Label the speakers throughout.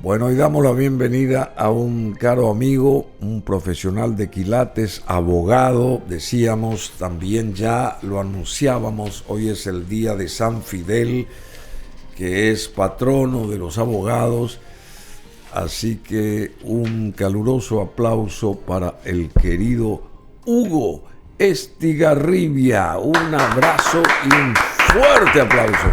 Speaker 1: Bueno, y damos la bienvenida a un caro amigo, un profesional de quilates, abogado, decíamos, también ya lo anunciábamos, hoy es el día de San Fidel, que es patrono de los abogados, así que un caluroso aplauso para el querido Hugo Estigarribia, un abrazo y un fuerte aplauso.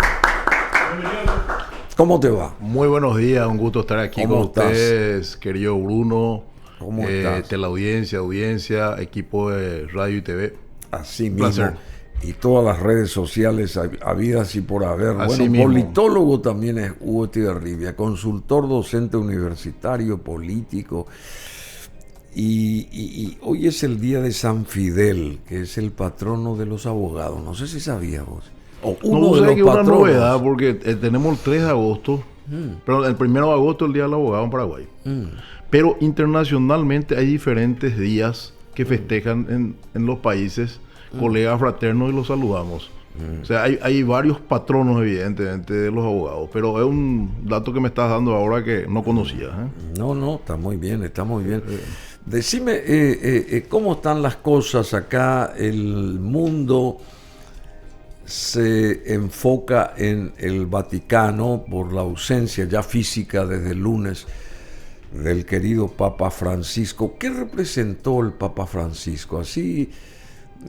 Speaker 1: ¿Cómo te va?
Speaker 2: Muy buenos días, un gusto estar aquí con ustedes, querido Bruno.
Speaker 1: ¿Cómo estás?
Speaker 2: Audiencia, equipo de radio y TV.
Speaker 1: Así
Speaker 2: Un
Speaker 1: mismo.
Speaker 2: placer.
Speaker 1: Y todas las redes sociales habidas y por haber.
Speaker 2: Así
Speaker 1: bueno,
Speaker 2: mismo.
Speaker 1: Politólogo también es Hugo Estigarribia, consultor docente universitario, político. Y hoy es el día de San Fidel, que es el patrono de los abogados. No sé si sabías vos. O uno
Speaker 2: No,
Speaker 1: de los
Speaker 2: que una
Speaker 1: patronos.
Speaker 2: novedad, porque tenemos el 3 de agosto, pero el 1 de agosto es el Día del Abogado en Paraguay. Pero internacionalmente hay diferentes días que festejan en los países, colegas fraternos, y los saludamos. O sea, hay varios patronos, evidentemente, de los abogados, pero es un dato que me estás dando ahora que no conocía.
Speaker 1: No, está muy bien, está muy bien. Decime, ¿cómo están las cosas acá? El mundo se enfoca en el Vaticano por la ausencia ya física desde el lunes del querido Papa Francisco. ¿Qué representó el Papa Francisco? Así,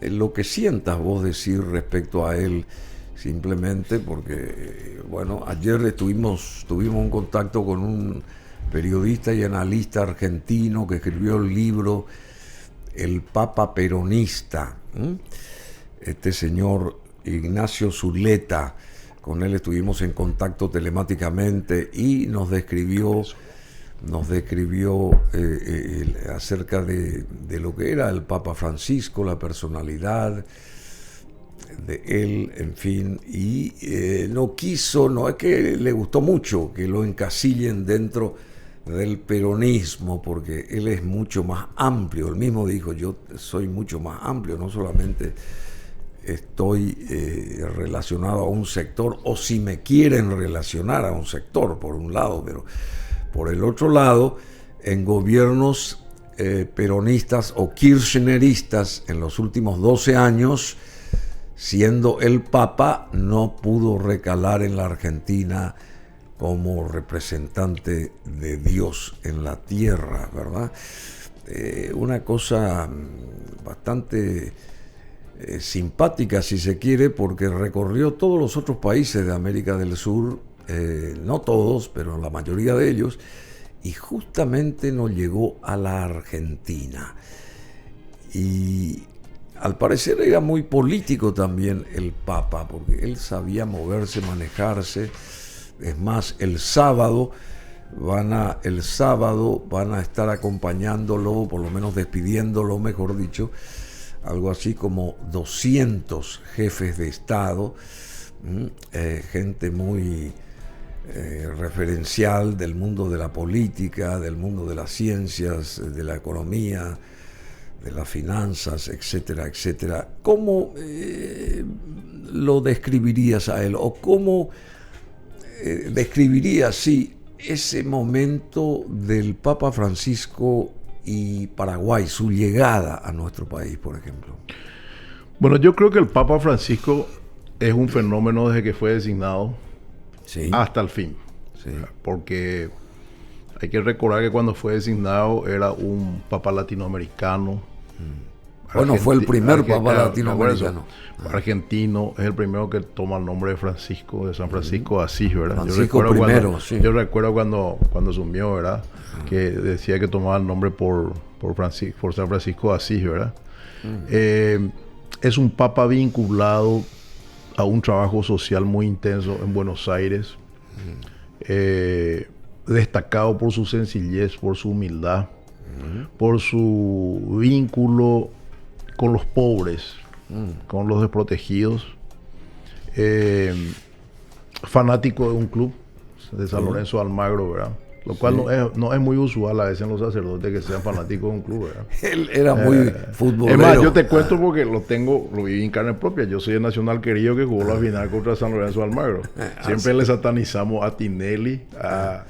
Speaker 1: lo que sientas vos decir respecto a él, simplemente porque, bueno, ayer tuvimos un contacto con un periodista y analista argentino que escribió el libro El Papa Peronista. Este señor Ignacio Zuleta, con él estuvimos en contacto telemáticamente y nos describió acerca de lo que era el Papa Francisco, la personalidad de él, en fin, y no es que le gustó mucho que lo encasillen dentro del peronismo, porque él es mucho más amplio. Él mismo dijo: yo soy mucho más amplio, no solamente estoy relacionado a un sector, o si me quieren relacionar a un sector, por un lado, pero por el otro lado, en gobiernos peronistas o kirchneristas en los últimos 12 años, siendo el Papa, no pudo recalar en la Argentina como representante de Dios en la tierra, ¿verdad? Una cosa bastante simpática, si se quiere, porque recorrió todos los otros países de América del Sur, no todos, pero la mayoría de ellos, y justamente no llegó a la Argentina. Y al parecer era muy político también el Papa, porque él sabía moverse, manejarse. Es más, el sábado van a estar acompañándolo, por lo menos despidiéndolo, mejor dicho, algo así como 200 jefes de Estado, gente muy referencial del mundo de la política, del mundo de las ciencias, de la economía, de las finanzas, etcétera, etcétera. ¿Cómo lo describirías a él? ¿O cómo describirías, sí, ese momento del Papa Francisco y Paraguay, su llegada a nuestro país, por ejemplo?
Speaker 2: Bueno, yo creo que el Papa Francisco es un fenómeno desde que fue designado, sí, hasta el fin. Sí. Porque hay que recordar que cuando fue designado era un Papa latinoamericano.
Speaker 1: Bueno, fue el primer Papa latinoamericano.
Speaker 2: Argentino, es el primero que toma el nombre de Francisco, de San Francisco de Asís, ¿verdad?
Speaker 1: Francisco primero, sí.
Speaker 2: Yo recuerdo cuando asumió, ¿verdad? Que decía que tomaba el nombre por San Francisco de Asís, ¿verdad? Es un Papa vinculado a un trabajo social muy intenso en Buenos Aires, destacado por su sencillez, por su humildad, por su vínculo con los pobres, con los desprotegidos, fanático de un club de San Lorenzo de Almagro, ¿verdad? Lo cual no es muy usual a veces en los sacerdotes que sean fanáticos de un club, ¿verdad?
Speaker 1: Él era muy futbolero.
Speaker 2: Es más, yo te cuento porque lo viví en carne propia. Yo soy el nacional querido que jugó la final contra San Lorenzo de Almagro. Siempre le satanizamos a Tinelli, a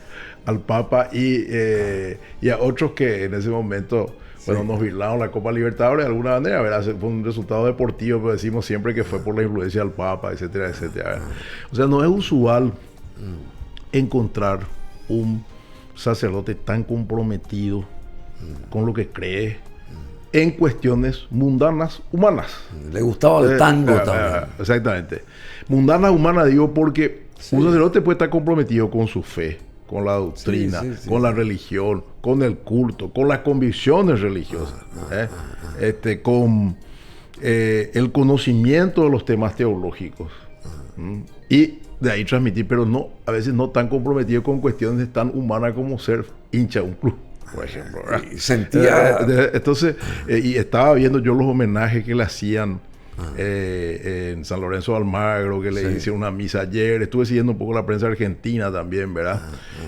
Speaker 2: al Papa y a otros que en ese momento, bueno, nos virlaron la Copa Libertadores de alguna manera, ¿verdad? Fue un resultado deportivo, pero decimos siempre que fue por la influencia del Papa, etcétera, etcétera, ¿verdad? O sea, no es usual encontrar un sacerdote tan comprometido con lo que cree en cuestiones mundanas humanas.
Speaker 1: Le gustaba el tango también.
Speaker 2: Exactamente. Mundanas humanas digo porque un sacerdote puede estar comprometido con su fe, con la doctrina, con la religión, con el culto, con las convicciones religiosas, con el conocimiento de los temas teológicos. Y de ahí transmitir, pero no, a veces no tan comprometido con cuestiones tan humanas como ser hincha de un club, por ejemplo, ¿verdad?
Speaker 1: Y sentía...
Speaker 2: entonces, y estaba viendo yo los homenajes que le hacían en San Lorenzo de Almagro, que le hicieron una misa ayer. Estuve siguiendo un poco la prensa argentina también, ¿verdad?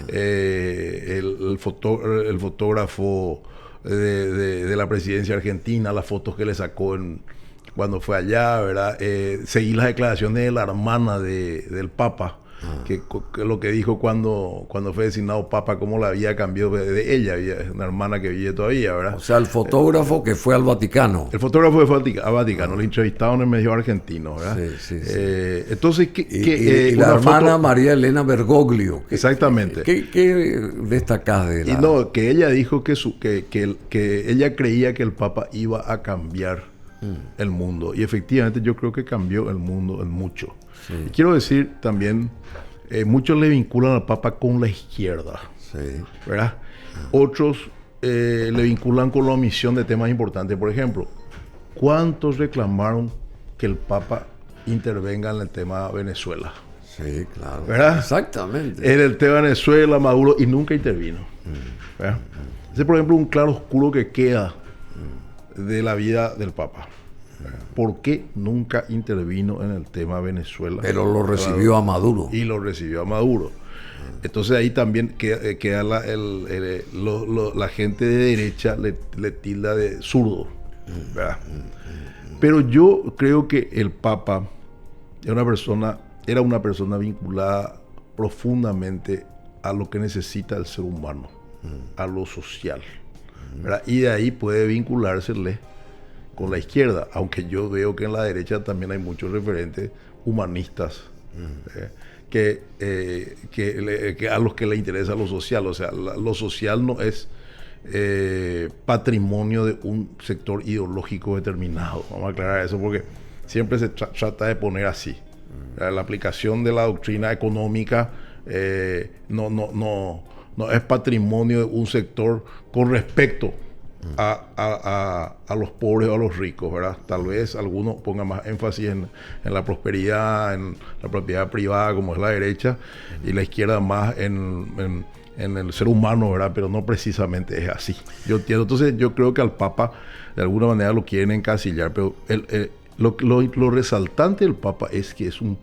Speaker 2: El fotógrafo de la presidencia argentina, las fotos que le sacó cuando fue allá, ¿verdad? Seguí las declaraciones de la hermana del Papa, que lo que dijo cuando fue designado Papa, cómo la vida cambió de ella, una hermana que vive todavía, ¿verdad?
Speaker 1: O sea, el fotógrafo que fue al Vaticano.
Speaker 2: El fotógrafo fue al Vaticano, lo entrevistaron en el medio argentino, ¿verdad?
Speaker 1: Sí.
Speaker 2: Entonces,
Speaker 1: y la hermana foto... María Elena Bergoglio.
Speaker 2: Exactamente.
Speaker 1: ¿Qué destacás de la...?
Speaker 2: Y no, que ella dijo que ella creía que el Papa iba a cambiar el mundo. Y efectivamente yo creo que cambió el mundo en mucho. Y quiero decir también, muchos le vinculan al Papa con la izquierda, ¿verdad? Otros le vinculan con la omisión de temas importantes. Por ejemplo, ¿cuántos reclamaron que el Papa intervenga en el tema Venezuela?
Speaker 1: Sí, claro.
Speaker 2: ¿Verdad?
Speaker 1: Exactamente.
Speaker 2: En el tema Venezuela, Maduro, y nunca intervino. ¿Verdad? Ese, por ejemplo, un claro oscuro que queda de la vida del Papa. ¿Por qué nunca intervino en el tema Venezuela?
Speaker 1: Pero lo recibió a Maduro.
Speaker 2: Y lo recibió a Maduro. Entonces ahí también queda la gente de derecha le tilda de zurdo, ¿verdad? Pero yo creo que el Papa era una persona vinculada profundamente a lo que necesita el ser humano, a lo social, ¿verdad? Y de ahí puede vinculársele con la izquierda, aunque yo veo que en la derecha también hay muchos referentes humanistas que a los que le interesa lo social. O sea, lo social no es patrimonio de un sector ideológico determinado. Vamos a aclarar eso porque siempre se trata de poner así. La aplicación de la doctrina económica no es patrimonio de un sector con respecto a los pobres o a los ricos, ¿verdad? Tal vez algunos pongan más énfasis en la prosperidad, en la propiedad privada, como es la derecha, y la izquierda más en el ser humano, ¿verdad? Pero no precisamente es así. Yo entiendo. Entonces yo creo que al Papa de alguna manera lo quieren encasillar, pero lo resaltante del Papa es que es un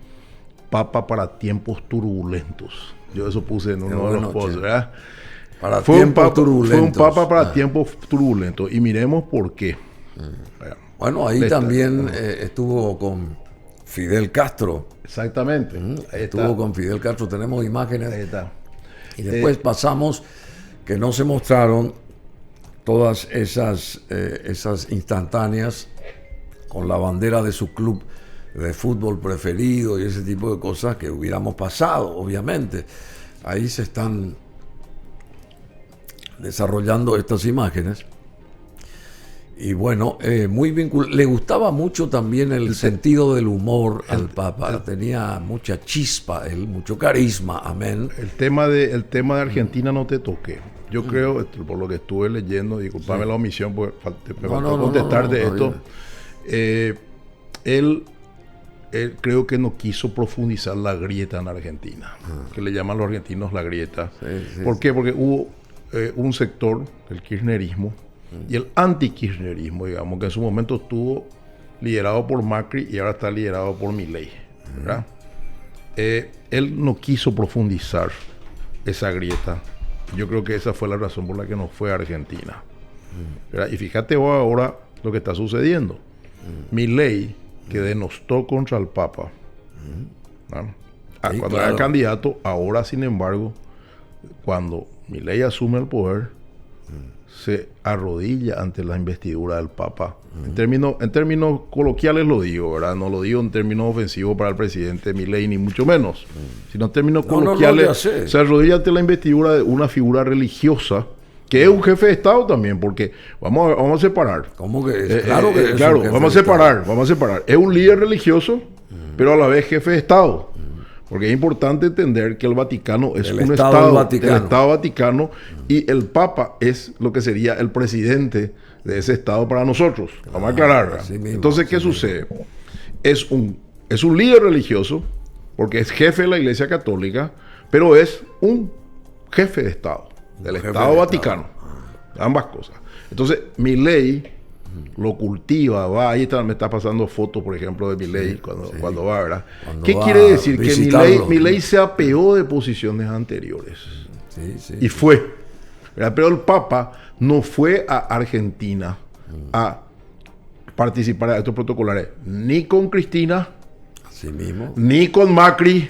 Speaker 2: Papa para tiempos turbulentos. Yo eso puse en uno de los posts, ¿verdad? Fue un Papa para tiempos turbulentos. Y miremos por qué.
Speaker 1: Bueno, ahí también estuvo con Fidel Castro.
Speaker 2: Exactamente.
Speaker 1: Estuvo con Fidel Castro. Tenemos imágenes.
Speaker 2: Ahí está.
Speaker 1: Y después pasamos que no se mostraron todas esas instantáneas con la bandera de su club de fútbol preferido y ese tipo de cosas que hubiéramos pasado, obviamente. Ahí se están desarrollando estas imágenes. Y bueno, le gustaba mucho también el sentido del humor al Papa. Tenía mucha chispa, mucho carisma, amén.
Speaker 2: El tema de Argentina no te toqué. Yo creo, por lo que estuve leyendo, disculpame la omisión, porque me faltó contestarte esto. Él creo que no quiso profundizar la grieta en Argentina, que le llaman los argentinos la grieta. ¿Por qué? Porque hubo un sector, el kirchnerismo, y el anti-kirchnerismo, digamos, que en su momento estuvo liderado por Macri y ahora está liderado por Milei, ¿verdad? Él no quiso profundizar esa grieta. Yo creo que esa fue la razón por la que no fue a Argentina, ¿verdad? Y fíjate vos ahora lo que está sucediendo. Milei, que denostó contra el Papa, cuando era candidato, ahora sin embargo cuando Milei asume el poder, se arrodilla ante la investidura del Papa. En términos coloquiales lo digo, ¿verdad? No lo digo en términos ofensivos para el presidente Milei, ni mucho menos. Sino en términos coloquiales, se arrodilla ante la investidura de una figura religiosa, que es un jefe de Estado también, porque vamos a separar.
Speaker 1: ¿Cómo que es? Claro que es
Speaker 2: claro, vamos a separar. Es un líder religioso, pero a la vez jefe de Estado. Porque es importante entender que el Vaticano es un Estado, el Estado Vaticano, y el Papa es lo que sería el presidente de ese Estado para nosotros. Vamos a aclarar. Entonces, ¿qué sucede? Es un líder religioso, porque es jefe de la Iglesia Católica, pero es un jefe de Estado, del Estado Vaticano. Ambas cosas. Entonces, Milei lo cultiva, va, ahí me está pasando fotos, por ejemplo, de Milei cuando va, ¿verdad? ¿Qué quiere decir? Que Milei se apeó de posiciones anteriores. Y fue, ¿verdad? Pero el Papa no fue a Argentina a participar de estos protocolares, ni con Cristina,
Speaker 1: así mismo,
Speaker 2: ni con Macri.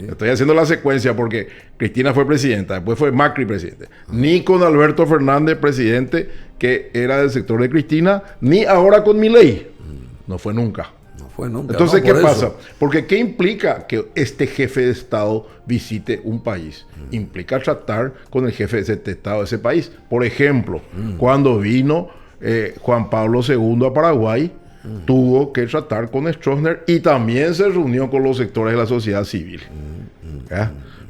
Speaker 2: Estoy haciendo la secuencia porque Cristina fue presidenta, después fue Macri presidente, ni con Alberto Fernández presidente, que era del sector de Cristina, ni ahora con Milei. No fue nunca. Entonces, ¿qué pasa? Porque ¿qué implica que este jefe de Estado visite un país? Implica tratar con el jefe de ese Estado de ese país. Por ejemplo, cuando vino Juan Pablo II a Paraguay, tuvo que tratar con Stroessner y también se reunió con los sectores de la sociedad civil.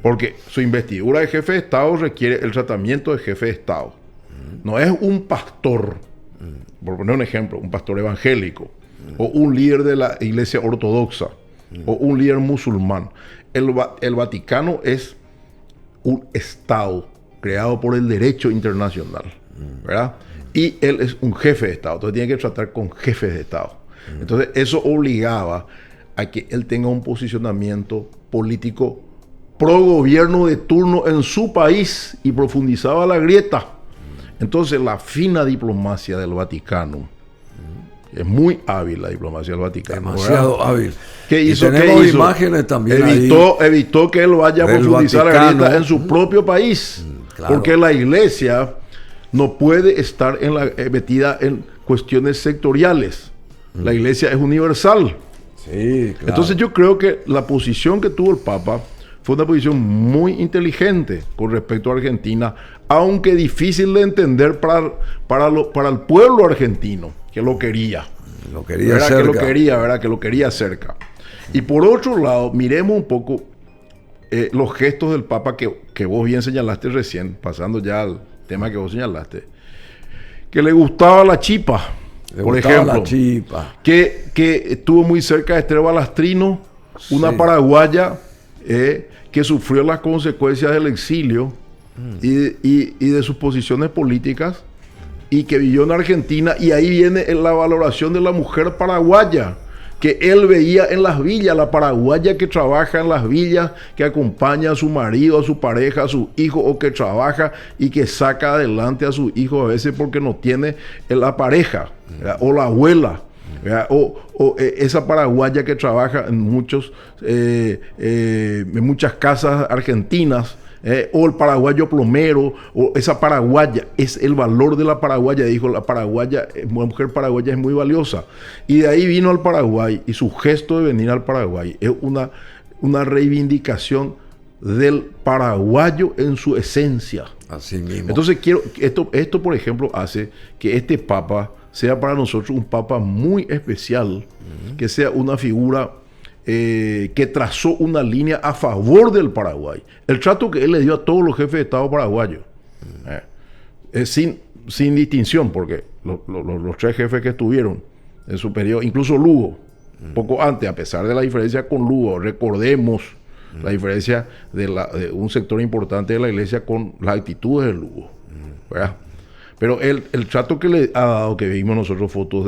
Speaker 2: Porque su investidura de jefe de Estado requiere el tratamiento de jefe de Estado. No es un pastor, por poner un ejemplo, un pastor evangélico, o un líder de la iglesia ortodoxa, o un líder musulmán. El Vaticano es un Estado creado por el derecho internacional, ¿verdad? Y él es un jefe de Estado, entonces tiene que tratar con jefes de Estado. Entonces eso obligaba a que él tenga un posicionamiento político pro gobierno de turno en su país y profundizaba la grieta. Entonces la fina diplomacia del Vaticano, es muy hábil la diplomacia del Vaticano.
Speaker 1: Demasiado hábil.
Speaker 2: ¿Qué hizo?
Speaker 1: Tenemos imágenes también
Speaker 2: evitó que él vaya a profundizar la grieta en su propio país. Claro. Porque la iglesia no puede estar metida en cuestiones sectoriales. La iglesia es universal.
Speaker 1: Sí, claro.
Speaker 2: Entonces yo creo que la posición que tuvo el Papa fue una posición muy inteligente con respecto a Argentina, aunque difícil de entender para el pueblo argentino, que lo quería.
Speaker 1: Lo quería cerca.
Speaker 2: Que lo quería cerca. Y por otro lado, miremos un poco los gestos del Papa que vos bien señalaste recién, pasando ya al tema que vos señalaste, que le gustaba la chipa, por ejemplo, que estuvo muy cerca de Esther Balastrino, una paraguaya que sufrió las consecuencias del exilio y de sus posiciones políticas, y que vivió en Argentina, y ahí viene la valoración de la mujer paraguaya, que él veía en las villas, la paraguaya que trabaja en las villas, que acompaña a su marido, a su pareja, a su hijo, o que trabaja y que saca adelante a su hijo a veces porque no tiene la pareja, ¿verdad? O la abuela, o esa paraguaya que trabaja en muchas casas argentinas, o el paraguayo plomero, o esa paraguaya, es el valor de la paraguaya. Dijo, la mujer paraguaya es muy valiosa. Y de ahí vino al Paraguay, y su gesto de venir al Paraguay es una reivindicación del paraguayo en su esencia.
Speaker 1: Así mismo.
Speaker 2: Entonces esto por ejemplo hace que este Papa sea para nosotros un Papa muy especial, que sea una figura que trazó una línea a favor del Paraguay. El trato que él le dio a todos los jefes de Estado paraguayos, sin distinción, porque los tres jefes que estuvieron en su periodo, incluso Lugo, poco antes, a pesar de la diferencia con Lugo, recordemos la diferencia de un sector importante de la iglesia con las actitudes de Lugo, ¿verdad? Pero el trato que le ha dado, que vimos nosotros fotos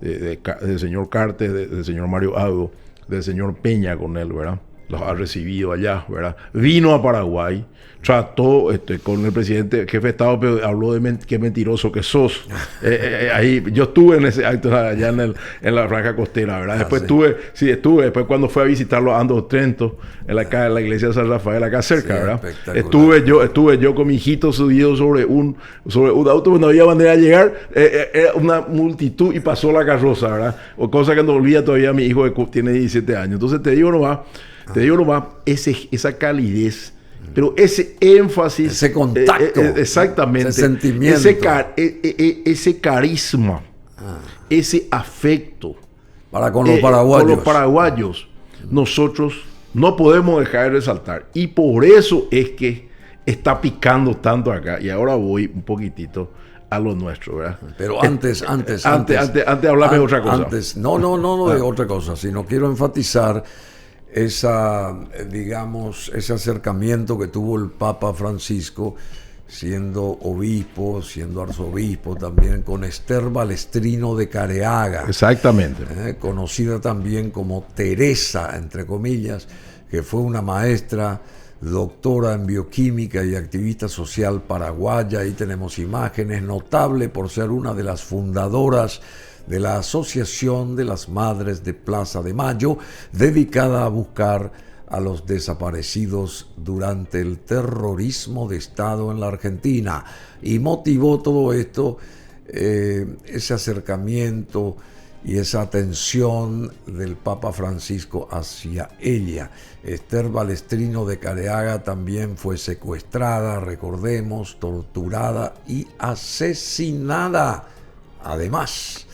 Speaker 2: del señor Cartes, del señor Mario Ago, del señor Peña con él, ¿verdad? los ha recibido allá, ¿verdad? Vino a Paraguay, trató con el presidente, jefe de Estado, pero habló de qué mentiroso que sos. Ahí, yo estuve en ese acto allá en la franja costera, ¿verdad? Después estuve, después cuando fue a visitarlo a Ando Trento, en la iglesia de San Rafael, acá cerca, sí, ¿verdad? Estuve yo con mi hijito subido sobre un auto, no había manera de llegar, era una multitud y pasó la carroza, ¿verdad? O cosa que no olvida todavía mi hijo que tiene 17 años. Entonces te digo nomás, esa calidez, pero ese énfasis,
Speaker 1: ese contacto,
Speaker 2: exactamente,
Speaker 1: ese sentimiento,
Speaker 2: ese carisma, ese afecto
Speaker 1: para con los paraguayos.
Speaker 2: Con los paraguayos, nosotros no podemos dejar de resaltar, y por eso es que está picando tanto acá. Y ahora voy un poquitito a lo nuestro, ¿verdad?
Speaker 1: Pero antes
Speaker 2: háblame de otra cosa.
Speaker 1: No de otra cosa, sino quiero enfatizar ese acercamiento que tuvo el Papa Francisco, siendo obispo, siendo arzobispo también, con Esther Balestrino de Careaga.
Speaker 2: Exactamente.
Speaker 1: Conocida también como Teresa, entre comillas, que fue una maestra, doctora en bioquímica y activista social paraguaya. Ahí tenemos imágenes, notable por ser una de las fundadoras de la Asociación de las Madres de Plaza de Mayo, dedicada a buscar a los desaparecidos durante el terrorismo de Estado en la Argentina. Y motivó todo esto, ese acercamiento y esa atención del Papa Francisco hacia ella. Esther Balestrino de Careaga también fue secuestrada, recordemos, torturada y asesinada. Además,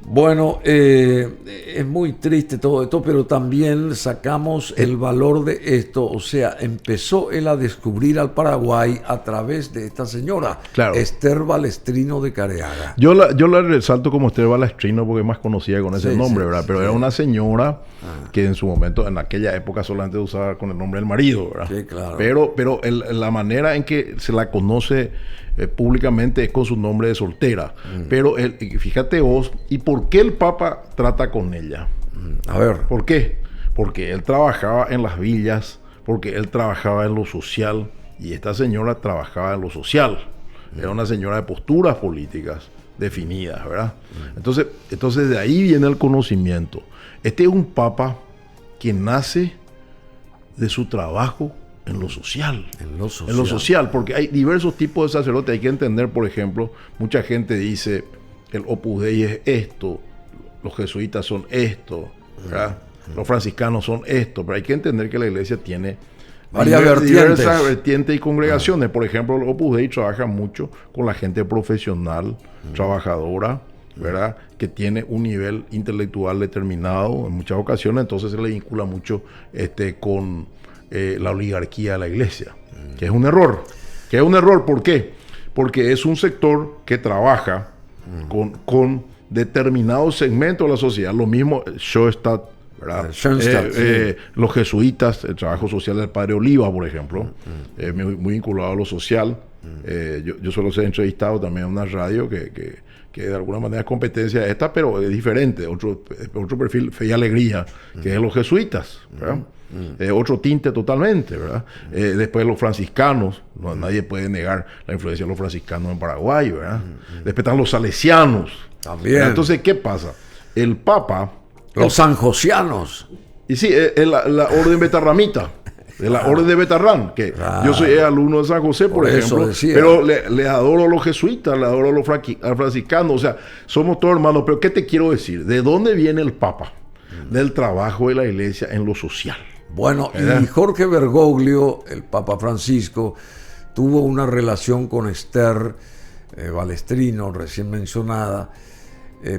Speaker 1: bueno, es muy triste todo esto, pero también sacamos el valor de esto. O sea, empezó él a descubrir al Paraguay a través de esta señora, claro, Esther Balestrino de Careaga.
Speaker 2: Yo la resalto como Esther Balestrino porque es más conocida con ese nombre, ¿verdad? Pero era una señora que en su momento, en aquella época, solamente usaba con el nombre del marido, ¿verdad?
Speaker 1: Sí, claro.
Speaker 2: Pero la manera en que se la conoce públicamente es con su nombre de soltera. Pero fíjate vos, ¿y por qué el Papa trata con ella?
Speaker 1: A ver.
Speaker 2: ¿Por qué? Porque él trabajaba en las villas, porque él trabajaba en lo social, y esta señora trabajaba en lo social. Era una señora de posturas políticas definidas, ¿verdad? Entonces de ahí viene el conocimiento. Este es un Papa que nace de su trabajo en lo social. En lo social, porque hay diversos tipos de sacerdotes. Hay que entender, por ejemplo, mucha gente dice, el Opus Dei es esto, los jesuitas son esto, ¿verdad? Los franciscanos son esto, pero hay que entender que la iglesia tiene diversas vertientes y congregaciones. Por ejemplo, el Opus Dei trabaja mucho con la gente profesional, trabajadora, ¿verdad? Que tiene un nivel intelectual determinado en muchas ocasiones, entonces se le vincula mucho con la oligarquía de la iglesia, que es un error. ¿Por qué? Porque es un sector que trabaja con determinados segmentos de la sociedad. Lo mismo Schoenstatt, ¿verdad? Los jesuitas, el trabajo social del padre Oliva, por ejemplo, muy vinculado a lo social. Yo suelo ser entrevistado también en una radio que de alguna manera es competencia de esta, pero es diferente, otro perfil, fe y alegría, que es los jesuitas, ¿verdad? Otro tinte totalmente, ¿verdad? Después los franciscanos, nadie puede negar la influencia de los franciscanos en Paraguay, ¿verdad? Después están los salesianos.
Speaker 1: También.
Speaker 2: Entonces, ¿qué pasa? El Papa...
Speaker 1: Los sanjosianos.
Speaker 2: Y sí, la orden betarramita. De la orden de Betarrán, que yo soy alumno de San José, por ejemplo, pero le adoro a los jesuitas, le adoro a los franciscanos, o sea, somos todos hermanos. Pero ¿qué te quiero decir? ¿De dónde viene el Papa? Del trabajo de la iglesia en lo social.
Speaker 1: Bueno, y Jorge Bergoglio, el Papa Francisco, tuvo una relación con Esther Balestrino, recién mencionada,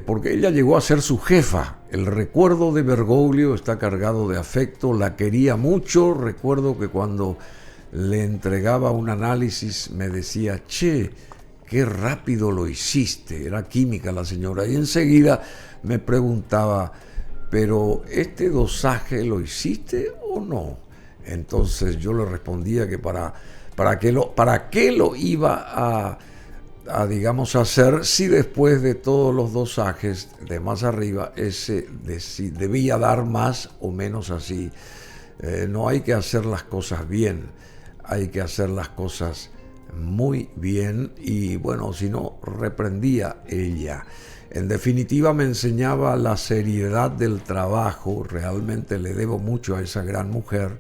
Speaker 1: porque ella llegó a ser su jefa. El recuerdo de Bergoglio está cargado de afecto, la quería mucho. Recuerdo que cuando le entregaba un análisis me decía, che, qué rápido lo hiciste. Era química la señora. Y enseguida me preguntaba, pero ¿este dosaje lo hiciste o no? Entonces yo le respondía que para qué lo iba a digamos hacer si después de todos los dosajes de más arriba ese debía dar más o menos así No hay que hacer las cosas bien, hay que hacer las cosas muy bien, y bueno, si no, reprendía ella. En definitiva, me enseñaba la seriedad del trabajo. Realmente le debo mucho a esa gran mujer.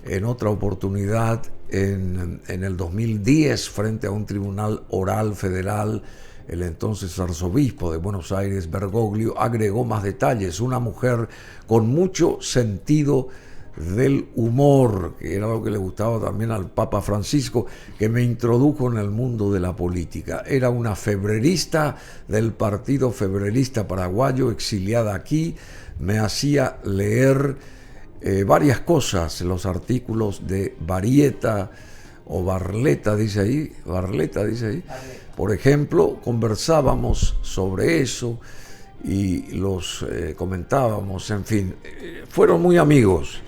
Speaker 1: En otra oportunidad, en el 2010, frente a un tribunal oral federal, el entonces arzobispo de Buenos Aires, Bergoglio, agregó más detalles. Una mujer con mucho sentido del humor, que era lo que le gustaba también al Papa Francisco, que me introdujo en el mundo de la política. Era una febrerista del Partido Febrerista Paraguayo, exiliada aquí. Me hacía leer varias cosas, los artículos de Barleta, o Barleta dice ahí, por ejemplo. Conversábamos sobre eso y los comentábamos, en fin, fueron muy amigos.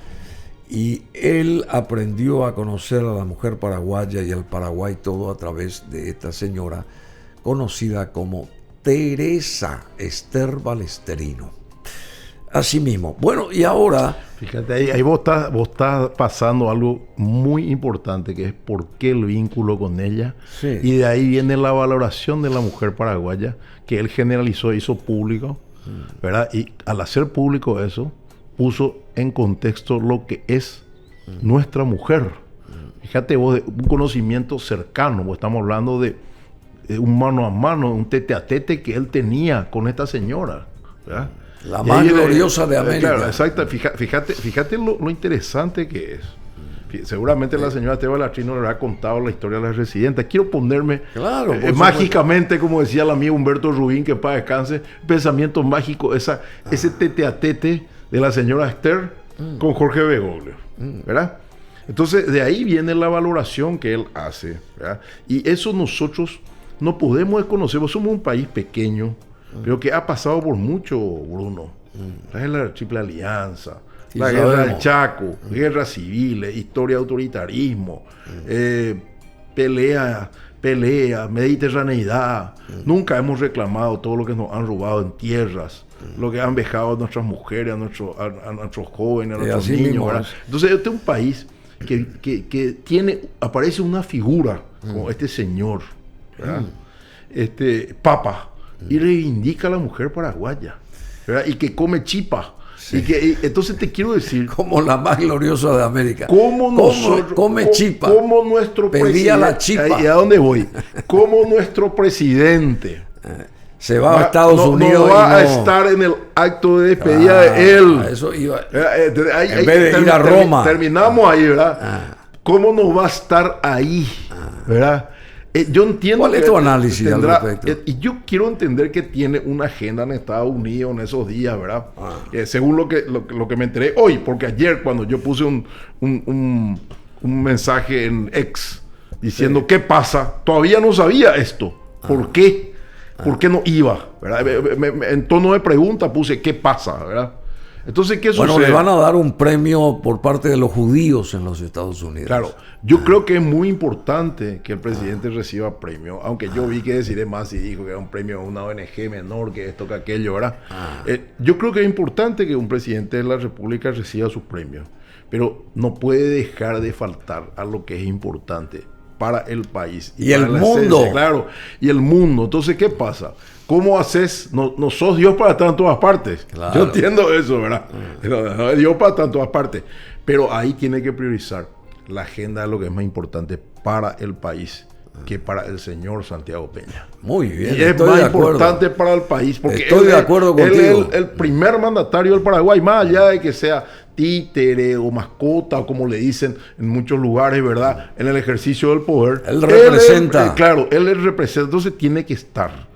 Speaker 1: Y él aprendió a conocer a la mujer paraguaya y al Paraguay todo a través de esta señora conocida como Teresa Esther Balesterino. Así mismo. Bueno, y ahora...
Speaker 2: Fíjate, ahí vos estás pasando algo muy importante, que es por qué el vínculo con ella.
Speaker 1: Sí.
Speaker 2: Y de ahí viene la valoración de la mujer paraguaya, que él generalizó, hizo público, ¿verdad? Y al hacer público eso, puso en contexto lo que es nuestra mujer. Fíjate vos, de un conocimiento cercano, vos estamos hablando de un mano a mano, un tete a tete que él tenía con esta señora, ¿verdad?
Speaker 1: La más gloriosa de América.
Speaker 2: Claro, exacto. Fíjate lo interesante que es. Seguramente la señora Esther Balesterino le habrá contado la historia de las residentes. Quiero ponerme mágicamente, como decía el amigo Humberto Rubín, que para descanse, pensamiento mágico, ese tete a tete de la señora Esther con Jorge Bergoglio, ¿verdad? Entonces, de ahí viene la valoración que él hace, ¿verdad? Y eso nosotros no podemos desconocer. Somos un país pequeño, pero que ha pasado por mucho, Bruno. La Triple Alianza, sí, la guerra del Chaco, guerras civiles, historia de autoritarismo, pelea, mediterraneidad. Nunca hemos reclamado todo lo que nos han robado en tierras, lo que han vejado a nuestras mujeres, a nuestros jóvenes, a nuestros niños. Entonces, este es un país que aparece una figura como este señor, ¿verdad? Este Papa, y reivindica a la mujer paraguaya, ¿verdad? Y que come chipa. Sí. Entonces te quiero decir,
Speaker 1: como la más gloriosa de América,
Speaker 2: come chipa, como nuestro
Speaker 1: pedía la chipa.
Speaker 2: ¿Y a dónde voy? Como nuestro presidente
Speaker 1: se va a Estados Unidos,
Speaker 2: no va a estar en el acto de despedida de él.
Speaker 1: Eso iba. En vez de ir a Roma.
Speaker 2: Terminamos ahí, ¿verdad? ¿Cómo no va a estar ahí? ¿Verdad? Yo entiendo.
Speaker 1: ¿Cuál es tu análisis al respecto?
Speaker 2: Y yo quiero entender que tiene una agenda en Estados Unidos en esos días, ¿verdad? Según lo que me enteré hoy, porque ayer cuando yo puse un mensaje en X diciendo qué pasa, todavía no sabía esto. ¿Por qué? ¿Por qué no iba? ¿Verdad? En tono de pregunta puse qué pasa, ¿verdad? Entonces, ¿qué sucede?
Speaker 1: Bueno, le van a dar un premio por parte de los judíos en los Estados Unidos.
Speaker 2: Claro, yo creo que es muy importante que el presidente reciba premio, aunque yo vi que Desiree Masi dijo que era un premio a una ONG menor, que esto, que aquello, ¿verdad? Yo creo que es importante que un presidente de la República reciba sus premios, pero no puede dejar de faltar a lo que es importante para el país.
Speaker 1: Y el mundo.
Speaker 2: Esencia, claro, y el mundo. Entonces, ¿qué pasa? ¿Cómo haces? No sos Dios para estar en todas partes. Claro. Yo entiendo eso, ¿verdad? No es Dios para estar en todas partes. Pero ahí tiene que priorizar la agenda de lo que es más importante para el país que para el señor Santiago Peña.
Speaker 1: Muy bien.
Speaker 2: Y es más importante para el país. Porque
Speaker 1: estoy de acuerdo contigo.
Speaker 2: Él es el primer mandatario del Paraguay, más allá de que sea títere o mascota, o como le dicen en muchos lugares, ¿verdad? En el ejercicio del poder.
Speaker 1: Él representa.
Speaker 2: Él representa. Entonces tiene que estar.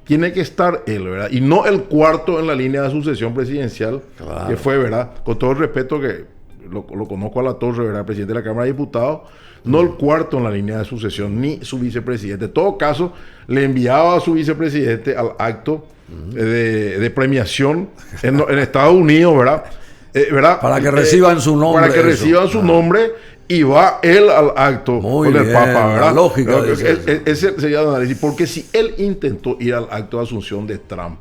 Speaker 2: Tiene que estar él, ¿verdad? Y no el cuarto en la línea de sucesión presidencial, claro, que fue, ¿verdad? Con todo el respeto que lo conozco a la Torre, ¿verdad? Presidente de la Cámara de Diputados, no el cuarto en la línea de sucesión, ni su vicepresidente. En todo caso, le enviaba a su vicepresidente al acto de premiación en Estados Unidos, ¿verdad? ¿Verdad?
Speaker 1: Para que reciban su nombre.
Speaker 2: Para que reciban su nombre. Y va él al acto con el Papa, ¿verdad?
Speaker 1: La lógica
Speaker 2: ese sería el análisis. Porque si él intentó ir al acto de asunción de Trump,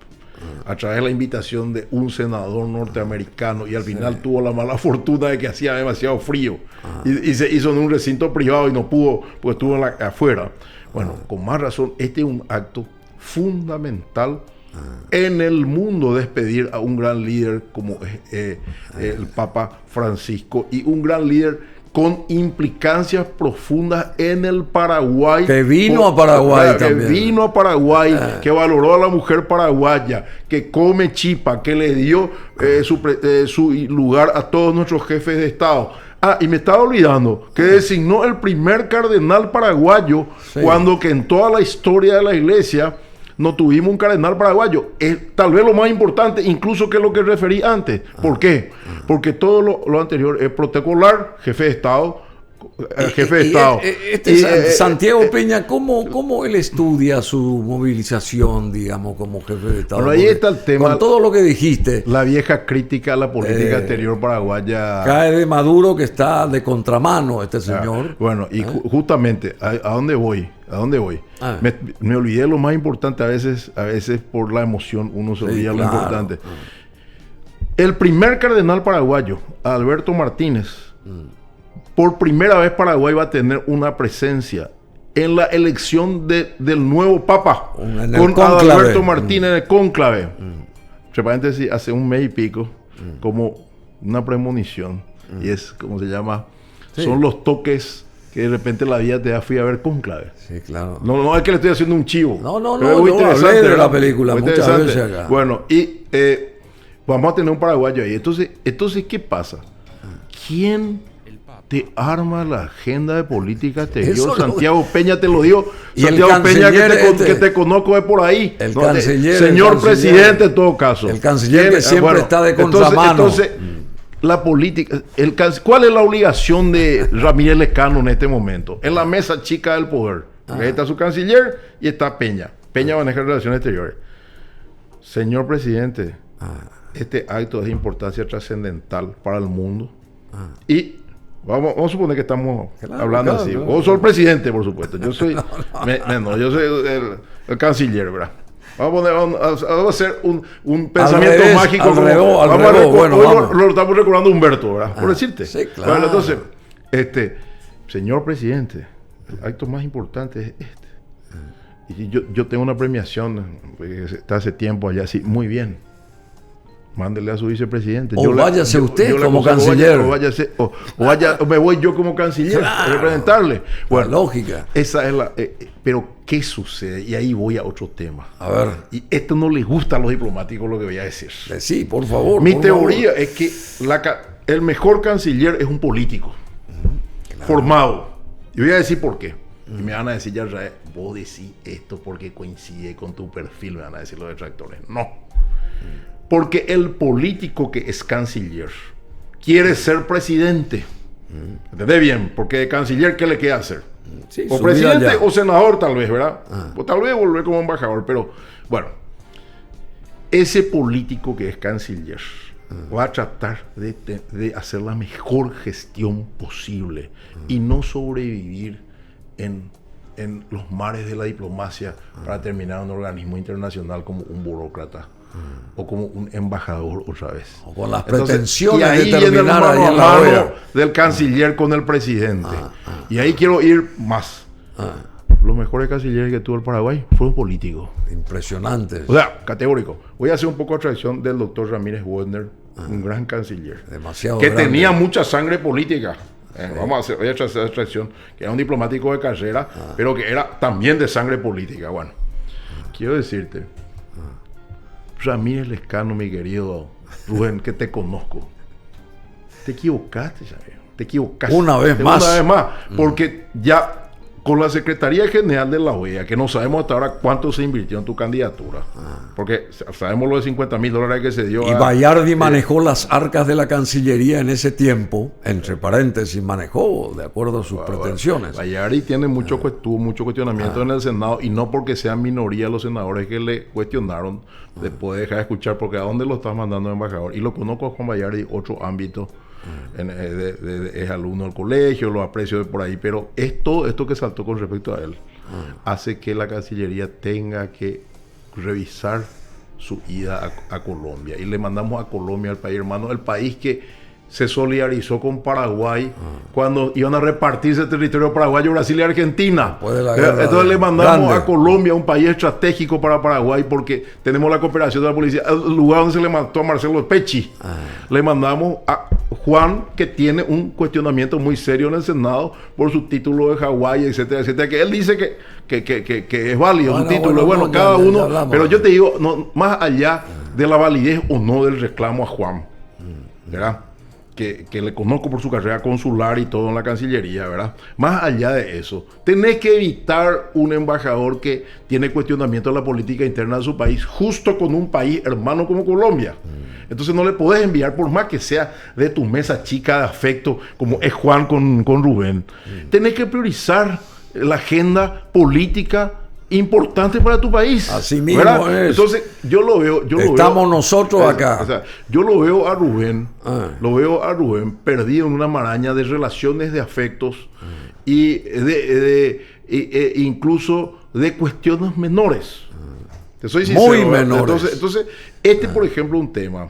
Speaker 2: a través de la invitación de un senador norteamericano, y al final tuvo la mala fortuna de que hacía demasiado frío y se hizo en un recinto privado y no pudo, pues estuvo afuera. Bueno, con más razón, este es un acto fundamental en el mundo, despedir a un gran líder como el Papa Francisco, y un gran líder con implicancias profundas en el Paraguay.
Speaker 1: Que vino a Paraguay también.
Speaker 2: Que vino a Paraguay, que valoró a la mujer paraguaya, que come chipa, que le dio su lugar a todos nuestros jefes de Estado. Y me estaba olvidando que designó el primer cardenal paraguayo, cuando que en toda la historia de la iglesia no tuvimos un cardenal paraguayo. Es tal vez lo más importante, incluso, que lo que referí antes. ¿Por qué? Porque todo lo anterior es protocolar, jefe de Estado,
Speaker 1: Santiago Peña, ¿cómo él estudia su movilización, digamos, como jefe de Estado?
Speaker 2: Bueno, ahí está el tema.
Speaker 1: Con todo lo que dijiste.
Speaker 2: La vieja crítica a la política exterior paraguaya.
Speaker 1: Cae de Maduro, que está de contramano este señor.
Speaker 2: Bueno, y justamente, ¿a dónde voy? Me olvidé lo más importante a veces por la emoción uno se olvida lo importante. El primer cardenal paraguayo, Alberto Martínez, por primera vez Paraguay va a tener una presencia en la elección del nuevo Papa, con Alberto Martínez en el cónclave. Entre paréntesis, hace un mes y pico, como una premonición, y es como se llama, son los toques que de repente la vida te da. Fui a ver cónclave.
Speaker 1: Sí, claro.
Speaker 2: No es que le estoy haciendo un chivo.
Speaker 1: No, hablé de la película muchas veces acá.
Speaker 2: Bueno, y vamos a tener un paraguayo ahí. Entonces, ¿qué pasa? ¿Quién te arma la agenda de política exterior? Santiago Peña, te lo digo. Santiago Peña, que te conozco de por ahí.
Speaker 1: El canciller.
Speaker 2: Señor presidente, en todo caso.
Speaker 1: El canciller que siempre está de contramano.
Speaker 2: Entonces, la política. ¿Cuál es la obligación de Ramírez Lescano en este momento? En la mesa chica del poder. Ahí está su canciller y está Peña. Peña maneja relaciones exteriores. Señor presidente, este acto es de importancia trascendental para el mundo. Y vamos a suponer que estamos hablando así. Vos sos el presidente, por supuesto. Yo soy yo soy el canciller, ¿verdad? Vamos a hacer un pensamiento mágico. Lo estamos recordando a Humberto, ¿verdad? Por decirte.
Speaker 1: Sí, claro.
Speaker 2: Bueno, entonces, señor presidente, el acto más importante es este. Y yo tengo una premiación, está hace tiempo allá, así, muy bien. Mándele a su vicepresidente.
Speaker 1: Váyase usted como canciller.
Speaker 2: O me voy yo como canciller a representarle. Bueno,
Speaker 1: la lógica.
Speaker 2: Esa es pero, ¿qué sucede? Y ahí voy a otro tema.
Speaker 1: A ver.
Speaker 2: Y esto no les gusta a los diplomáticos, lo que voy a decir.
Speaker 1: Sí, por favor.
Speaker 2: Mi teoría es que el mejor canciller es un político. Formado. Y voy a decir por qué. Y me van a decir, ya, vos decís esto porque coincide con tu perfil, me van a decir los detractores. No. Porque el político que es canciller quiere ser presidente. ¿Entendés bien? Porque de canciller, ¿qué le queda hacer?
Speaker 1: Sí,
Speaker 2: o presidente o senador, tal vez, ¿verdad? O tal vez volver como embajador. Pero, bueno, ese político que es canciller va a tratar de hacer la mejor gestión posible y no sobrevivir en los mares de la diplomacia para terminar en un organismo internacional como un burócrata o como un embajador otra vez.
Speaker 1: O con las pretensiones
Speaker 2: de terminar ahí en la OEA del canciller con el presidente. Y ahí quiero ir más. Los mejores cancilleres que tuvo el Paraguay fueron políticos.
Speaker 1: Impresionantes.
Speaker 2: O sea, categórico. Voy a hacer un poco de traición del doctor Ramírez Wagner, un gran canciller.
Speaker 1: Demasiado
Speaker 2: que
Speaker 1: grande.
Speaker 2: Tenía mucha sangre política. Vamos a hacer traición. Que era un diplomático de carrera, pero que era también de sangre política. Bueno, quiero decirte, Ramírez Lescano, mi querido Rubén, que te conozco. Te equivocaste, ¿sabes? Te equivocaste.
Speaker 1: Una vez más.
Speaker 2: Porque ya con la Secretaría General de la OEA, que no sabemos hasta ahora cuánto se invirtió en tu candidatura, porque sabemos lo de $50,000 que se dio.
Speaker 1: Y Bayardi manejó las arcas de la Cancillería en ese tiempo, entre paréntesis, manejó de acuerdo a sus pretensiones.
Speaker 2: Bayardi tiene tuvo mucho cuestionamiento en el Senado, y no porque sean minoría los senadores que le cuestionaron, después de dejar de escuchar, porque ¿a dónde lo estás mandando embajador? Y lo conozco a Juan Bayardi, otro ámbito. Es alumno del colegio, lo aprecio de por ahí, pero todo esto que saltó con respecto a él hace que la Cancillería tenga que revisar su ida a Colombia. Y le mandamos a Colombia, al país hermano, el país que se solidarizó con Paraguay cuando iban a repartirse el territorio paraguayo, Brasil y Argentina. Entonces le mandamos a Colombia, un país estratégico para Paraguay, porque tenemos la cooperación de la policía. El lugar donde se le mandó a Marcelo Pecci, le mandamos a Juan, que tiene un cuestionamiento muy serio en el Senado por su título de Hawái, etcétera, etcétera, que él dice que es válido su título. Bueno, cada uno, pero yo te digo, no, más allá de la validez o no del reclamo a Juan, ¿verdad? Que le conozco por su carrera consular y todo en la Cancillería, ¿verdad? Más allá de eso, tenés que evitar un embajador que tiene cuestionamiento de la política interna de su país, justo con un país hermano como Colombia. Entonces no le podés enviar, por más que sea de tu mesa chica de afecto, como es Juan con Rubén. Tenés que priorizar la agenda política importante para tu país.
Speaker 1: Así mismo es.
Speaker 2: Entonces, yo lo veo.
Speaker 1: Estamos nosotros acá.
Speaker 2: O sea, yo lo veo a Rubén, perdido en una maraña de relaciones, de afectos y incluso de cuestiones menores. Te soy sincero.
Speaker 1: Muy menores.
Speaker 2: Entonces, por ejemplo, un tema.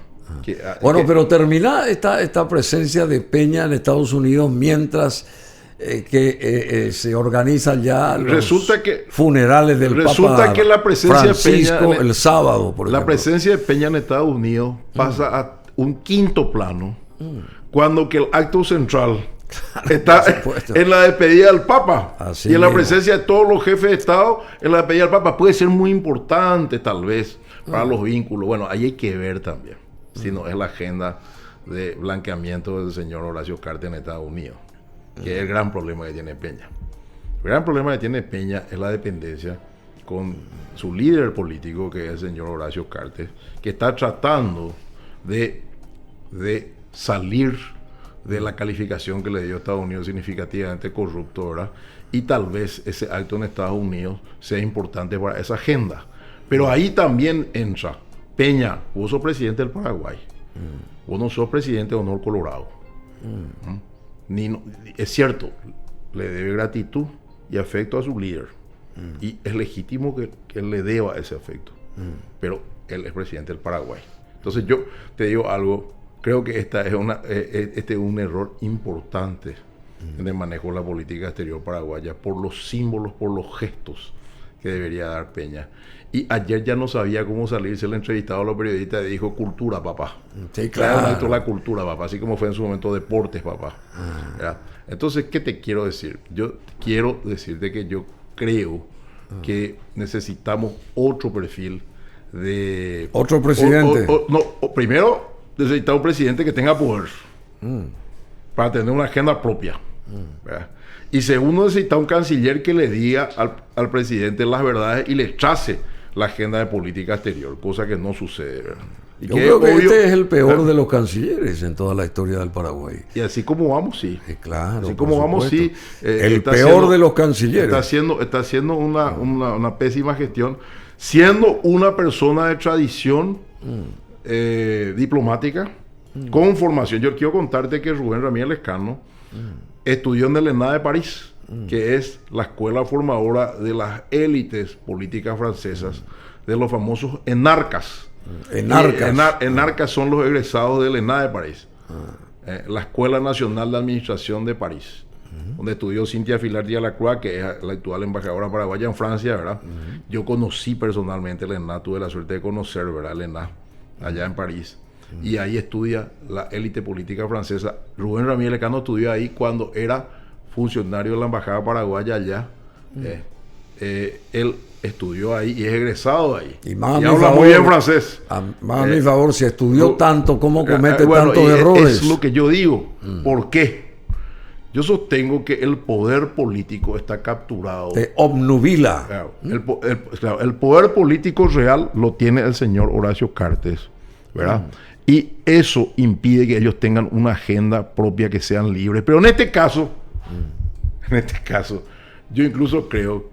Speaker 1: Pero termina esta presencia de Peña en Estados Unidos mientras se organizan ya los funerales del Papa
Speaker 2: que la presencia
Speaker 1: Francisco
Speaker 2: de Peña
Speaker 1: el sábado, por ejemplo.
Speaker 2: La presencia de Peña en Estados Unidos pasa a un quinto plano cuando que el acto central está en la despedida del Papa.
Speaker 1: Así
Speaker 2: y en la
Speaker 1: mismo.
Speaker 2: presencia de todos los jefes de Estado en la despedida del Papa. Puede ser muy importante tal vez para los vínculos. Bueno, ahí hay que ver también si no es la agenda de blanqueamiento del señor Horacio Cartes en Estados Unidos, que es el gran problema que tiene Peña. El gran problema que tiene Peña es la dependencia con su líder político, que es el señor Horacio Cartes, que está tratando de salir de la calificación que le dio Estados Unidos significativamente corrupto, ¿verdad? Y tal vez ese acto en Estados Unidos sea importante para esa agenda. Pero ahí también entra Peña. Vos sos presidente del Paraguay. Vos no sos presidente de Honor Colorado. Es cierto, le debe gratitud y afecto a su líder. Y es legítimo que él le deba ese afecto. Pero él es presidente del Paraguay. Entonces yo te digo algo, creo que este es un error importante en el manejo de la política exterior paraguaya, por los símbolos, por los gestos que debería dar Peña. Y ayer ya no sabía cómo salirse el entrevistado a los periodistas y dijo: cultura, papá.
Speaker 1: Sí, claro.
Speaker 2: La cultura, papá, así como fue en su momento deportes, papá. Entonces, ¿qué te quiero decir? Yo quiero decirte que yo creo que necesitamos otro perfil de...
Speaker 1: Otro presidente.
Speaker 2: Primero, necesitamos un presidente que tenga poder para tener una agenda propia. Y segundo, necesita un canciller que le diga al presidente las verdades y le trace la agenda de política exterior, cosa que no sucede, ¿verdad? Y
Speaker 1: yo creo que este es el peor de los cancilleres en toda la historia del Paraguay.
Speaker 2: Y así como vamos, sí.
Speaker 1: Claro.
Speaker 2: Así como vamos, sí.
Speaker 1: El peor de los cancilleres.
Speaker 2: Está haciendo una pésima gestión, siendo una persona de tradición diplomática, con formación. Yo quiero contarte que Rubén Ramírez Lescano estudió en el ENA de París, que es la escuela formadora de las élites políticas francesas, de los famosos enarcas. Enarcas son los egresados del ENA de París, la Escuela Nacional de Administración de París, donde estudió Cintia Filar Lacroix, que es la actual embajadora paraguaya en Francia, ¿verdad? Yo conocí personalmente el ENA, tuve la suerte de conocer, ¿verdad?, el ENA allá en París. Y ahí estudia la élite política francesa. Rubén Ramírez Lescano estudió ahí cuando era funcionario de la embajada paraguaya allá. Él estudió ahí y es egresado ahí. Y habla muy bien francés.
Speaker 1: Más a mi favor, si estudió tanto, ¿cómo comete tantos errores?
Speaker 2: Es lo que yo digo. ¿Por qué? Yo sostengo que el poder político está capturado.
Speaker 1: Te obnubila.
Speaker 2: Claro, el poder político real lo tiene el señor Horacio Cartes, ¿verdad? Y eso impide que ellos tengan una agenda propia, que sean libres. Pero en este caso, yo incluso creo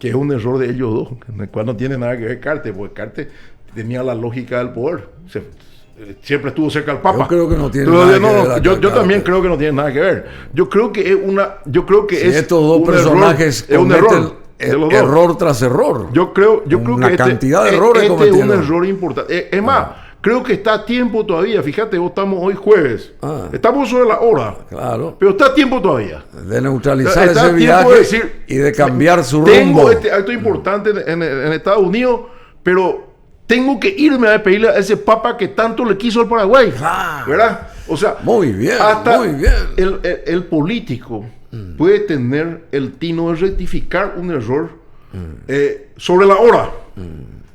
Speaker 2: que es un error de ellos dos, en el cual no tiene nada que ver Cartes, porque Cartes tenía la lógica del poder. Siempre estuvo cerca del Papa.
Speaker 1: Yo creo que no tiene nada que ver.
Speaker 2: Yo también creo que no tiene nada que ver. Yo creo que es una... Yo creo que
Speaker 1: si estos dos personajes
Speaker 2: es un error. de los dos.
Speaker 1: Error tras error.
Speaker 2: Yo creo
Speaker 1: una
Speaker 2: que
Speaker 1: cantidad de errores
Speaker 2: este es un
Speaker 1: cometieron.
Speaker 2: error importante. Es más, creo que está a tiempo todavía. Fíjate, estamos hoy jueves. Estamos sobre la hora.
Speaker 1: Claro.
Speaker 2: Pero está a tiempo todavía.
Speaker 1: De neutralizar
Speaker 2: Está
Speaker 1: ese
Speaker 2: a tiempo
Speaker 1: viaje
Speaker 2: de decir,
Speaker 1: y de cambiar su rumbo.
Speaker 2: Tengo este acto importante en Estados Unidos, pero tengo que irme a despedirle a ese papa que tanto le quiso al Paraguay. ¿Verdad? O sea,
Speaker 1: muy bien,
Speaker 2: hasta
Speaker 1: muy bien.
Speaker 2: El político puede tener el tino de rectificar un error sobre la hora.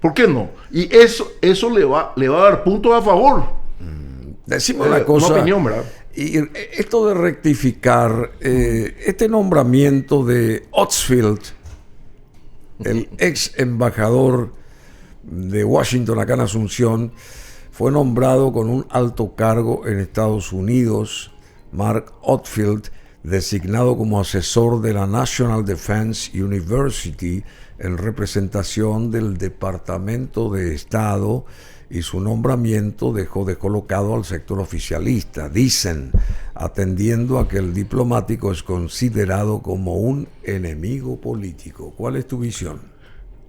Speaker 2: ¿Por qué no? Y eso le va a dar puntos a favor.
Speaker 1: Decimos una cosa.
Speaker 2: Una opinión, ¿verdad?
Speaker 1: Y esto de rectificar, este nombramiento de Otzfield, el ex embajador de Washington acá en Asunción, fue nombrado con un alto cargo en Estados Unidos. Mark Otzfield, designado como asesor de la National Defense University en representación del Departamento de Estado, y su nombramiento dejó descolocado al sector oficialista, dicen, atendiendo a que el diplomático es considerado como un enemigo político. ¿Cuál es tu visión?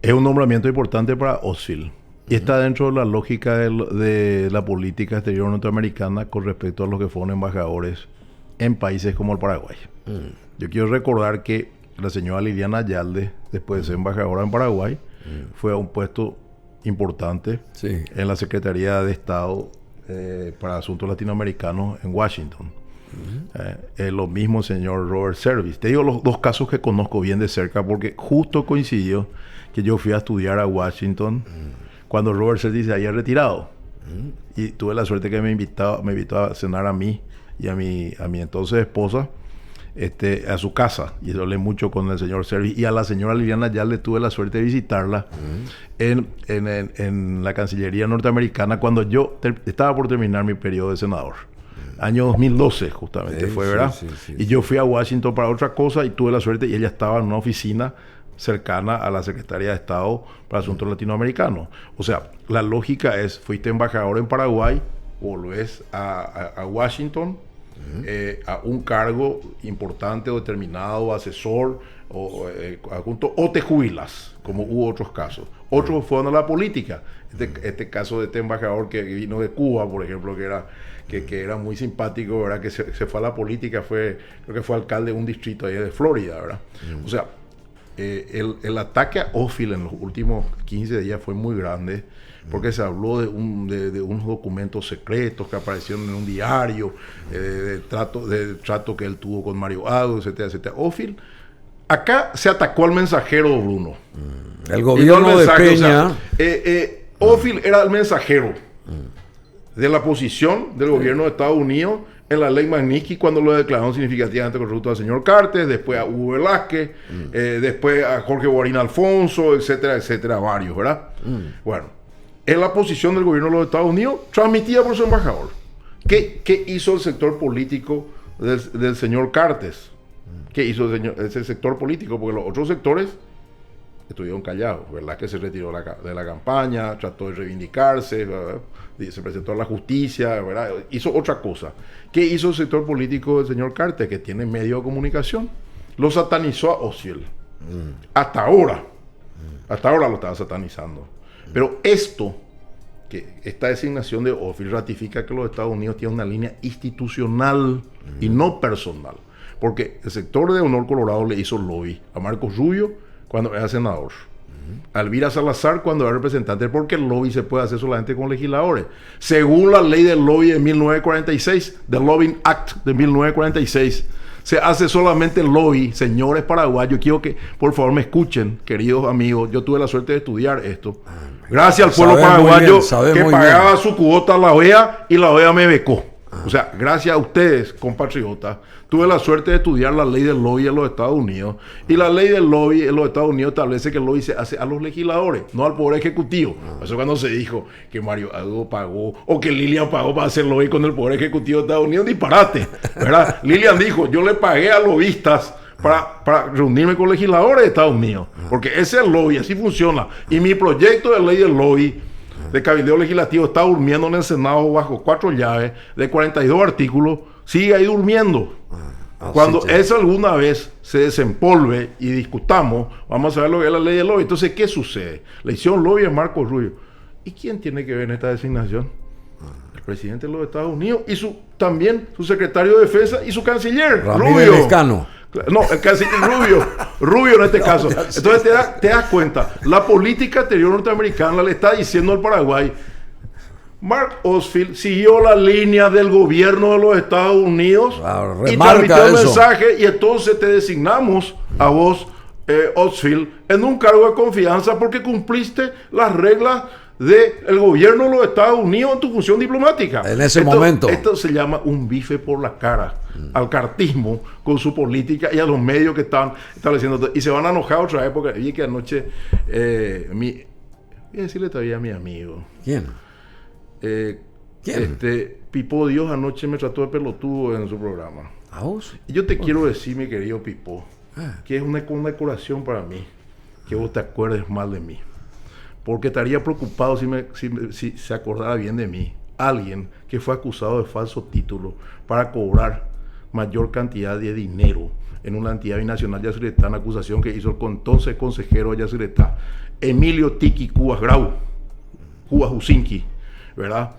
Speaker 2: Es un nombramiento importante para Otzfield y está dentro de la lógica de la política exterior norteamericana con respecto a los que fueron embajadores en países como el Paraguay. Yo quiero recordar que la señora Liliana Ayalde, después de ser embajadora en Paraguay, fue a un puesto importante en la Secretaría de Estado para Asuntos Latinoamericanos en Washington. Lo mismo señor Robert Service. Te digo los dos casos que conozco bien de cerca porque justo coincidió que yo fui a estudiar a Washington cuando Robert Service se había retirado. Y tuve la suerte que me invitó a cenar a mí y a mi entonces esposa a su casa, y hablé mucho con el señor Service, y a la señora Liliana ya le tuve la suerte de visitarla en la Cancillería norteamericana cuando yo estaba por terminar mi periodo de senador. Año 2012 justamente fue, ¿verdad? Sí. Y yo fui a Washington para otra cosa y tuve la suerte, y ella estaba en una oficina cercana a la Secretaría de Estado para Asuntos Latinoamericanos. O sea, la lógica es, fuiste embajador en Paraguay, volvés a Washington, a un cargo importante o determinado, asesor o adjunto, o te jubilas, como hubo otros casos. Otros fueron a la política. Este caso de este embajador que vino de Cuba, por ejemplo, que era muy simpático, ¿verdad? Que se fue a la política, creo que fue alcalde de un distrito ahí de Florida, ¿verdad? O sea, el ataque a Otzfield en los últimos 15 días fue muy grande, porque se habló de unos documentos secretos que aparecieron en un diario, de trato que él tuvo con Mario Ado, etcétera, etcétera. Otzfield, acá se atacó al mensajero, Bruno.
Speaker 1: El gobierno de Peña.
Speaker 2: Otzfield era el mensajero de la posición del gobierno de Estados Unidos en la ley Magnitsky, cuando lo declararon significativamente corrupto al señor Cartes, después a Hugo Velázquez, después a Jorge Guarín Alfonso, etcétera, etcétera, varios, ¿verdad? Bueno, es la posición del gobierno de los Estados Unidos transmitida por su embajador. ¿Qué hizo el sector político del señor Cartes? ¿Qué hizo ese sector político? Porque los otros sectores estuvieron callados, ¿verdad? Que se retiró de la campaña, trató de reivindicarse, ¿verdad? Se presentó a la justicia, ¿verdad? Hizo otra cosa. ¿Qué hizo el sector político del señor Cartes, que tiene medio de comunicación? Lo satanizó a Otzfield. Hasta ahora lo estaba satanizando. Pero esta designación de Otzfield ratifica que los Estados Unidos tienen una línea institucional y no personal. Porque el sector de Honor Colorado le hizo lobby a Marcos Rubio cuando era senador, a Elvira Salazar cuando era representante, porque el lobby se puede hacer solamente con legisladores. Según la ley del lobby de 1946, The Lobbying Act de 1946, se hace solamente el lobby. Señores paraguayos, quiero que por favor me escuchen, queridos amigos. Yo tuve la suerte de estudiar esto. Gracias al pueblo paraguayo que pagaba su cuota a la OEA, y la OEA me becó. O sea, gracias a ustedes, compatriotas, tuve la suerte de estudiar la ley del lobby en los Estados Unidos. Y la ley del lobby en los Estados Unidos establece que el lobby se hace a los legisladores, no al Poder Ejecutivo. Eso cuando se dijo que Mario Ado pagó o que Lilian pagó para hacer lobby con el Poder Ejecutivo de Estados Unidos, disparate, ¿verdad? Lilian dijo, yo le pagué a lobistas para reunirme con legisladores de Estados Unidos, porque ese es el lobby, así funciona. Y mi proyecto de ley del lobby de cabildeo legislativo está durmiendo en el Senado bajo 4 llaves de 42 artículos, sigue ahí durmiendo. Cuando eso alguna vez se desempolve y discutamos, vamos a ver lo que es la ley del lobby. Entonces, ¿qué sucede? La hicieron lobby es Marco Rubio. ¿Y quién tiene que ver en esta designación? El presidente de los Estados Unidos y también su secretario de defensa y su canciller,
Speaker 1: Ramírez
Speaker 2: Rubio.
Speaker 1: Lescano.
Speaker 2: No, el canciller Rubio en este caso. Entonces te das cuenta, la política exterior norteamericana le está diciendo al Paraguay, Mark Ostfeld siguió la línea del gobierno de los Estados Unidos y transmitió el mensaje, y entonces te designamos a vos, Ostfeld, en un cargo de confianza porque cumpliste las reglas del gobierno de los Estados Unidos en tu función diplomática.
Speaker 1: En ese momento.
Speaker 2: Esto se llama un bife por la cara al cartismo con su política y a los medios que están estableciendo. Y se van a enojar otra vez porque vi que anoche voy a decirle todavía a mi amigo.
Speaker 1: ¿Quién?
Speaker 2: ¿Quién? Pipo Dios anoche me trató de pelotudo en su programa.
Speaker 1: ¿A vos?
Speaker 2: Y yo te quiero decir, mi querido Pipo, que es una condecoración para mí que vos te acuerdes mal de mí. Porque estaría preocupado si se acordara bien de mí. Alguien que fue acusado de falso título para cobrar mayor cantidad de dinero en una entidad binacional de Yacyretá, una acusación que hizo el entonces consejero de Yacyretá, Emilio Tiki Cubas Grau, Cubas Usinki, ¿verdad?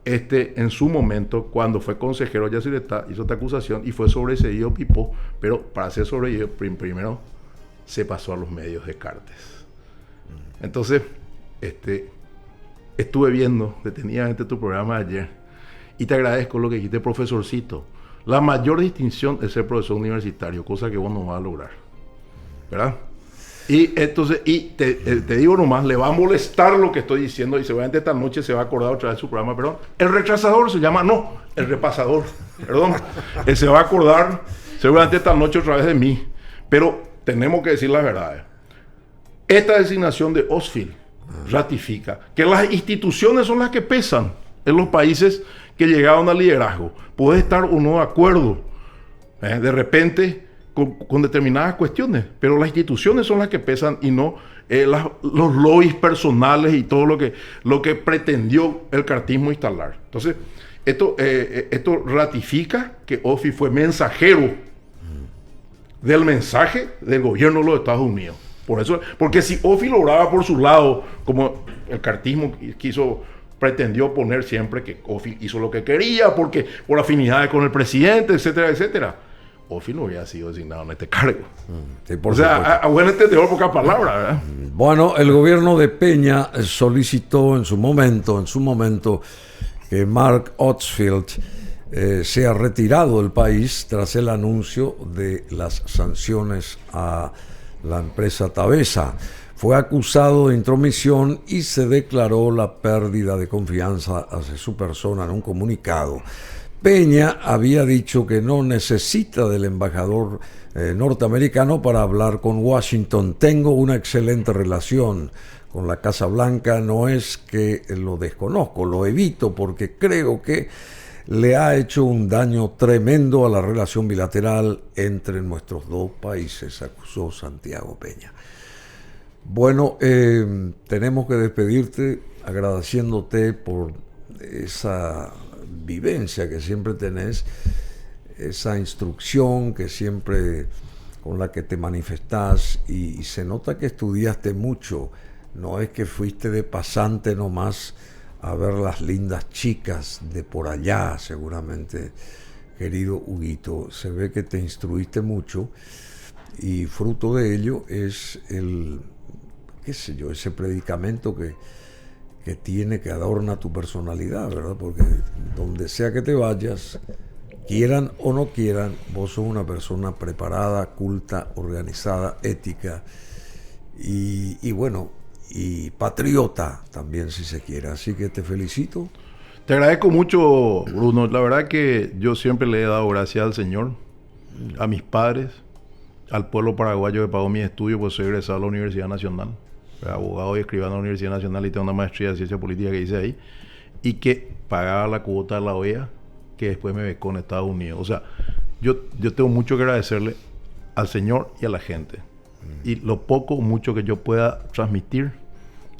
Speaker 2: En su momento, cuando fue consejero de Yacyretá, hizo esta acusación y fue sobreseído Pipo, pero para ser sobreseído, primero se pasó a los medios de Cartes. Entonces, estuve viendo detenidamente tu programa de ayer y te agradezco lo que dijiste, profesorcito. La mayor distinción es ser profesor universitario, cosa que vos no vas a lograr, ¿verdad? Y entonces, te digo nomás, le va a molestar lo que estoy diciendo y seguramente esta noche se va a acordar otra vez de su programa, perdón. El retrasador se llama, no, el repasador, perdón. Él se va a acordar seguramente esta noche otra vez de mí, pero tenemos que decir las verdades. Esta designación de Ostfeld ratifica que las instituciones son las que pesan en los países que llegaron al liderazgo. Puede estar o no de acuerdo, de repente, con determinadas cuestiones, pero las instituciones son las que pesan y no los lobbies personales y todo lo que pretendió el cartismo instalar. Entonces, esto ratifica que Ostfeld fue mensajero del mensaje del gobierno de los Estados Unidos. Por eso, porque si Ostfeld lograba por su lado, como el cartismo pretendió poner siempre que Ostfeld hizo lo que quería, porque por afinidades con el presidente, etcétera, etcétera, Ostfeld no hubiera sido designado en este cargo.
Speaker 1: Sí, por
Speaker 2: o sea, a buen entendedor, pocas palabras, ¿verdad?
Speaker 1: Bueno, el gobierno de Peña solicitó en su momento, que Mark Ostfeld sea retirado del país tras el anuncio de las sanciones a la empresa Tabesa. Fue acusado de intromisión y se declaró la pérdida de confianza hacia su persona en un comunicado. Peña había dicho que no necesita del embajador norteamericano para hablar con Washington. Tengo una excelente relación con la Casa Blanca, no es que lo desconozco, lo evito porque creo que le ha hecho un daño tremendo a la relación bilateral entre nuestros dos países, acusó Santiago Peña. Bueno, tenemos que despedirte agradeciéndote por esa vivencia que siempre tenés, esa instrucción que siempre con la que te manifestás y se nota que estudiaste mucho, no es que fuiste de pasante nomás a ver las lindas chicas de por allá, seguramente, querido Huguito, se ve que te instruiste mucho y fruto de ello es ese predicamento que tiene, que adorna tu personalidad, ¿verdad? Porque donde sea que te vayas, quieran o no quieran, vos sos una persona preparada, culta, organizada, ética y bueno, y patriota también, si se quiere. Así que te felicito.
Speaker 2: Te agradezco mucho, Bruno. La verdad que yo siempre le he dado gracias al Señor, a mis padres, al pueblo paraguayo que pagó mis estudios, pues soy egresado a la Universidad Nacional, abogado y escribano de la Universidad Nacional y tengo una maestría de ciencia política que hice ahí, y que pagaba la cuota de la OEA, que después me becó en Estados Unidos. O sea, yo tengo mucho que agradecerle al Señor y a la gente. Y lo poco o mucho que yo pueda transmitir,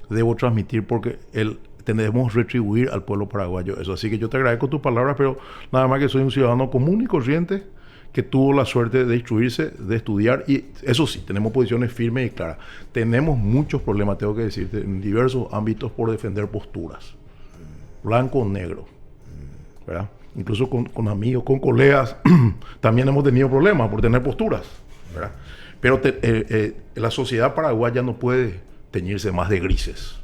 Speaker 2: debo transmitir porque tenemos que retribuir al pueblo paraguayo eso. Así que yo te agradezco tus palabras, pero nada más que soy un ciudadano común y corriente que tuvo la suerte de instruirse, de estudiar, y eso sí, tenemos posiciones firmes y claras. Tenemos muchos problemas, tengo que decirte, en diversos ámbitos por defender posturas. Blanco o negro, ¿verdad? Incluso con amigos, con colegas, también hemos tenido problemas por tener posturas, ¿verdad? Pero la sociedad paraguaya no puede teñirse más de grises.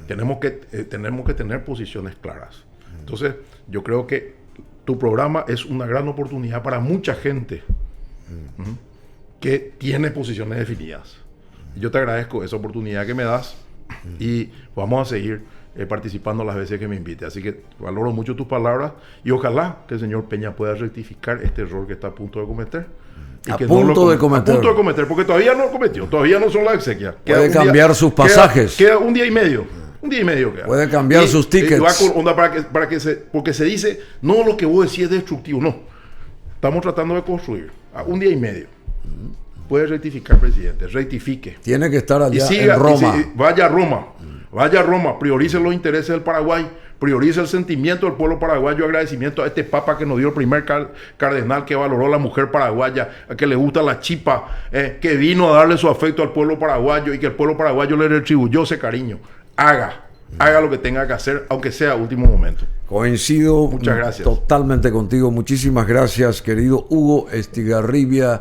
Speaker 2: Tenemos que tener posiciones claras. Entonces, yo creo que tu programa es una gran oportunidad para mucha gente que tiene posiciones definidas. Yo te agradezco esa oportunidad que me das y vamos a seguir participando las veces que me invite. Así que valoro mucho tus palabras y ojalá que el señor Peña pueda rectificar este error que está a punto de cometer.
Speaker 1: A punto de
Speaker 2: cometer, porque todavía no lo cometió, todavía no son las exequias.
Speaker 1: Puede cambiar sus pasajes.
Speaker 2: Queda un día y medio. Un día y medio queda.
Speaker 1: Puede cambiar sus tickets.
Speaker 2: Porque se dice, no, lo que vos decís es destructivo. No. Estamos tratando de construir. Un día y medio. Puede rectificar, presidente. Rectifique.
Speaker 1: Tiene que estar allá en Roma.
Speaker 2: Vaya a Roma. Vaya a Roma. Priorice los intereses del Paraguay. Priorice el sentimiento del pueblo paraguayo. Agradecimiento a este papa que nos dio el primer cardenal que valoró a la mujer paraguaya, a que le gusta la chipa, que vino a darle su afecto al pueblo paraguayo y que el pueblo paraguayo le retribuyó ese cariño. Haga lo que tenga que hacer, aunque sea último momento.
Speaker 1: Coincido
Speaker 2: Muchas gracias.
Speaker 1: Totalmente contigo. Muchísimas gracias, querido Hugo Estigarribia.